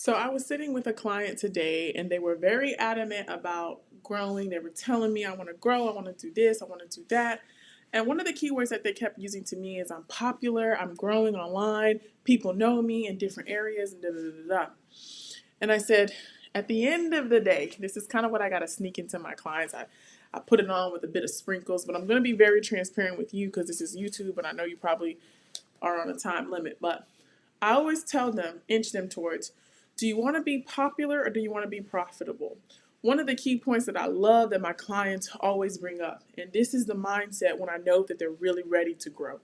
So I was sitting with a client today and they were very adamant about growing. They were telling me, I want to grow, I want to do this, I want to do that. And one of the keywords that they kept using to me is I'm popular, I'm growing online, people know me in different areas, and da da da da. And I said, at the end of the day, this is kind of what I got to sneak into my clients. I put it on with a bit of sprinkles, but I'm going to be very transparent with you because this is YouTube and I know you probably are on a time limit. But I always tell them, inch them towards, do you want to be popular or do you want to be profitable? One of the key points that I love that my clients always bring up, and this is the mindset when I know that they're really ready to grow.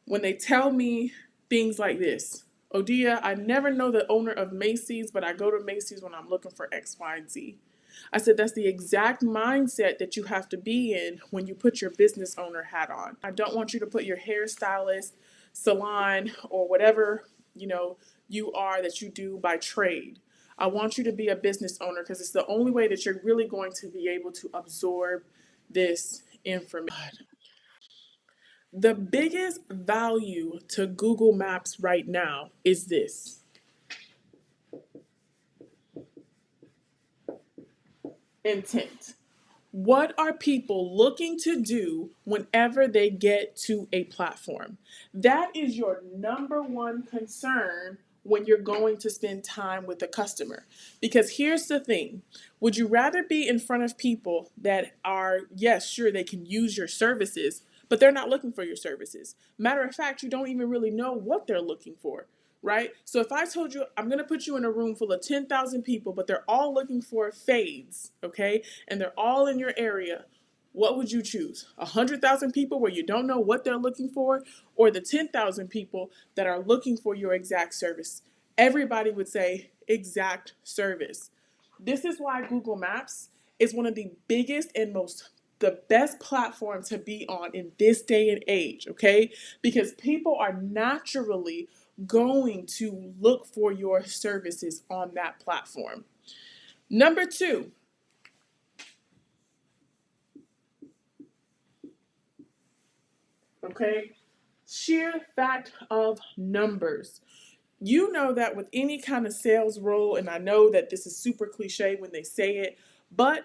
When they tell me things like this, Odia, I never know the owner of Macy's, but I go to Macy's when I'm looking for X, Y, and Z. I said, that's the exact mindset that you have to be in when you put your business owner hat on. I don't want you to put your hairstylist, salon, or whatever, you are that you do by trade. I want you to be a business owner because it's the only way that you're really going to be able to absorb this information. The biggest value to Google Maps right now is this: intent. What are people looking to do whenever they get to a platform? That is your number one concern when you're going to spend time with a customer. Because here's the thing: would you rather be in front of people that are, yes, sure, they can use your services, but they're not looking for your services? Matter of fact, you don't even really know what they're looking for, right? So if I told you I'm going to put you in a room full of 10,000 people, but they're all looking for fades, okay? And they're all in your area, what would you choose? 100,000 people where you don't know what they're looking for, or the 10,000 people that are looking for your exact service? Everybody would say exact service. This is why Google Maps is one of the biggest and the best platform to be on in this day and age, okay? Because people are naturally going to look for your services on that platform. Number two, okay, sheer fact of numbers. You know that with any kind of sales role, and I know that this is super cliche when they say it, but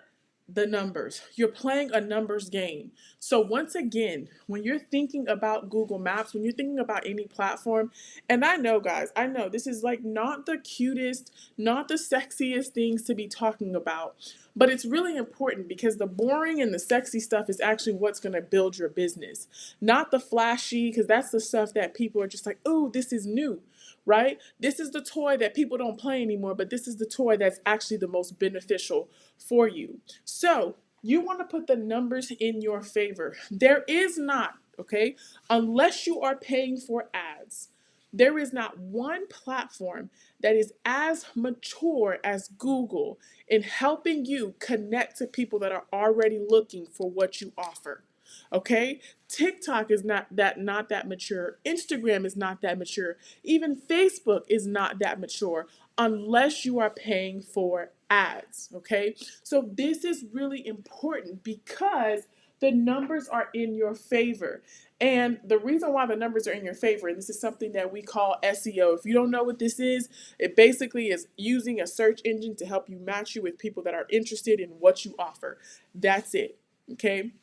the numbers. You're playing a numbers game. So once again, when you're thinking about Google Maps, when you're thinking about any platform, and I know, guys, I know this is like not the cutest, not the sexiest things to be talking about, but it's really important because the boring and the sexy stuff is actually what's going to build your business, not the flashy, because that's the stuff that people are just like, oh, this is new, right? This is the toy that people don't play anymore, but this is the toy that's actually the most beneficial for you. So you want to put the numbers in your favor. There is not, okay, unless you are paying for ads, there is not one platform that is as mature as Google in helping you connect to people that are already looking for what you offer. Okay? TikTok is not that mature. Instagram is not that mature. Even Facebook is not that mature unless you are paying for ads, okay? So this is really important because the numbers are in your favor. And the reason why the numbers are in your favor, and this is something that we call SEO. If you don't know what this is, it basically is using a search engine to help you match you with people that are interested in what you offer. That's it, okay?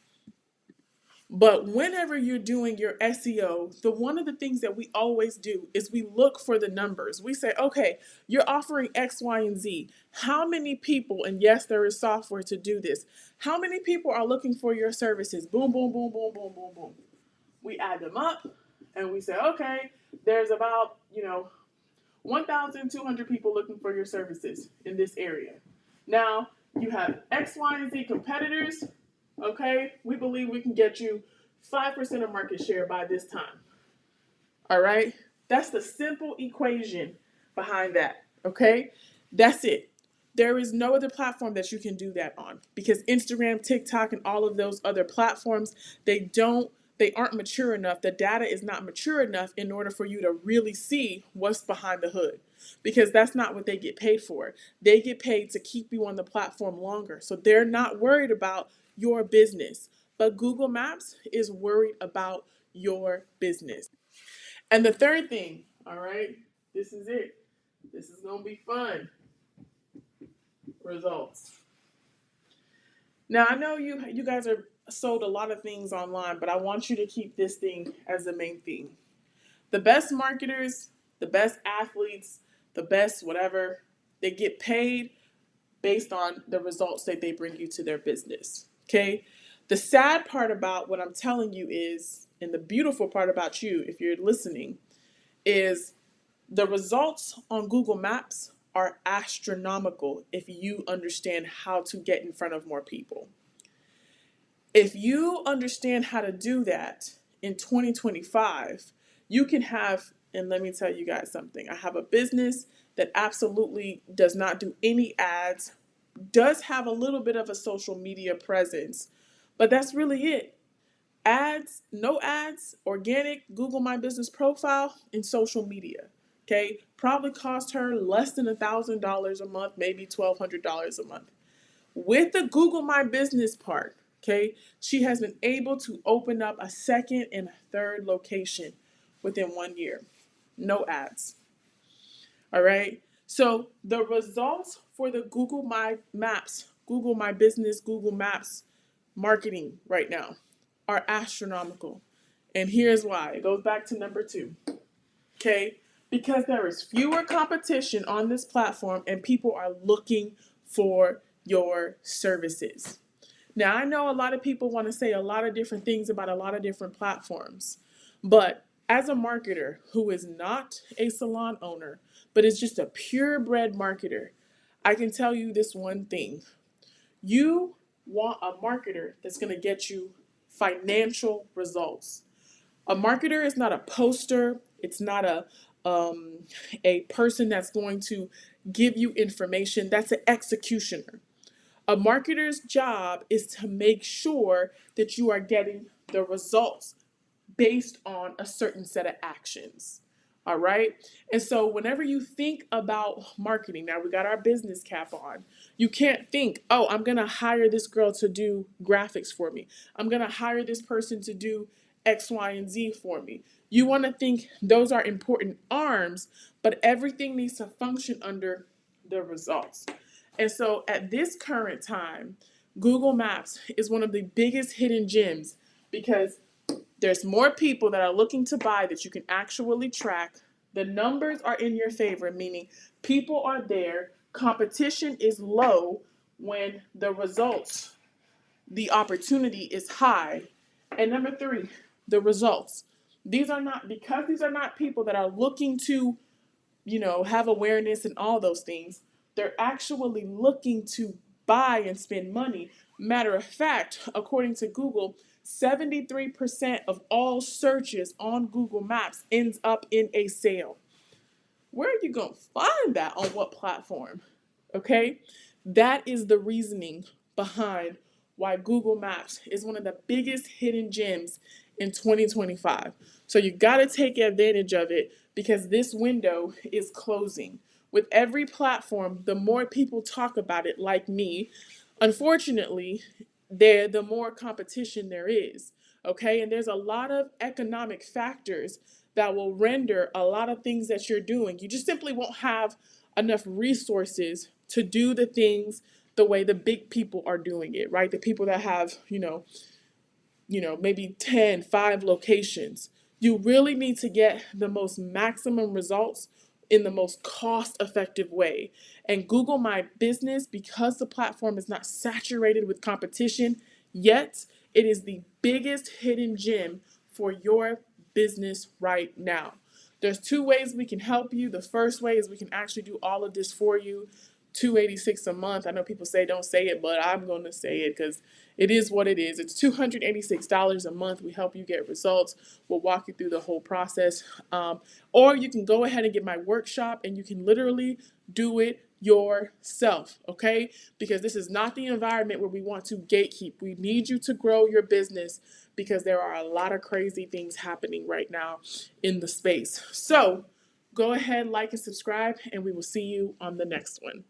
But whenever you're doing your SEO, one of the things that we always do is we look for the numbers. We say, okay, you're offering X, Y, and Z. How many people, and yes, there is software to do this, how many people are looking for your services? Boom, boom, boom, boom, boom, boom, boom. We add them up and we say, okay, there's about, 1,200 people looking for your services in this area. Now, you have X, Y, and Z competitors. Okay, we believe we can get you 5% of market share by this time. All right, that's the simple equation behind that. Okay, that's it. There is no other platform that you can do that on because Instagram, TikTok, and all of those other platforms, they aren't mature enough. The data is not mature enough in order for you to really see what's behind the hood because that's not what they get paid for. They get paid to keep you on the platform longer. So they're not worried about your business. But Google Maps is worried about your business. And the third thing, all right, this is it. This is going to be fun. Results. Now, I know you guys are sold a lot of things online, but I want you to keep this thing as the main thing. The best marketers, the best athletes, the best whatever, they get paid based on the results that they bring you to their business. Okay? The sad part about what I'm telling you is, and the beautiful part about you, if you're listening, is the results on Google Maps are astronomical if you understand how to get in front of more people. If you understand how to do that in 2025, you can have, and let me tell you guys something. I have a business that absolutely does not do any ads, does have a little bit of a social media presence, but that's really it. Ads, no ads, organic, Google My Business profile, and social media. Okay, probably cost her less than $1,000 a month, maybe $1,200 a month. With the Google My Business part, okay, she has been able to open up a second and a third location within 1 year. No ads. All right. So the results for the Google My Maps, Google My Business, Google Maps marketing right now are astronomical. And here's why. It goes back to number 2. Okay? Because there is fewer competition on this platform and people are looking for your services. Now, I know a lot of people want to say a lot of different things about a lot of different platforms, but as a marketer who is not a salon owner, but is just a purebred marketer, I can tell you this one thing. You want a marketer that's going to get you financial results. A marketer is not a poster. It's not a person that's going to give you information. That's an executioner. A marketer's job is to make sure that you are getting the results based on a certain set of actions. All right. And so whenever you think about marketing, now we got our business cap on. You can't think, oh, I'm going to hire this girl to do graphics for me. I'm going to hire this person to do X, Y, and Z for me. You want to think those are important arms, but everything needs to function under the results. And so at this current time, Google Maps is one of the biggest hidden gems because there's more people that are looking to buy that you can actually track. The numbers are in your favor, meaning people are there. Competition is low when the results, the opportunity is high. And number 3, the results. These are not people that are looking to, have awareness and all those things. They're actually looking to buy and spend money. Matter of fact, according to Google, 73% of all searches on Google Maps ends up in a sale. Where are you going to find that? On what platform? Okay? That is the reasoning behind why Google Maps is one of the biggest hidden gems in 2025. So you got to take advantage of it because this window is closing. With every platform, the more people talk about it, like me, unfortunately, the more competition there is. Okay, and there's a lot of economic factors that will render a lot of things that you're doing. You just simply won't have enough resources to do the things the way the big people are doing it, right? The people that have, maybe 10, 5 locations. You really need to get the most maximum results in the most cost-effective way. And Google My Business, because the platform is not saturated with competition, yet it is the biggest hidden gem for your business right now. There's 2 ways we can help you. The first way is we can actually do all of this for you. $286 a month. I know people say don't say it, but I'm going to say it because it is what it is. It's $286 a month. We help you get results. We'll walk you through the whole process. Or you can go ahead and get my workshop and you can literally do it yourself, okay? Because this is not the environment where we want to gatekeep. We need you to grow your business because there are a lot of crazy things happening right now in the space. So go ahead, like and subscribe, and we will see you on the next one.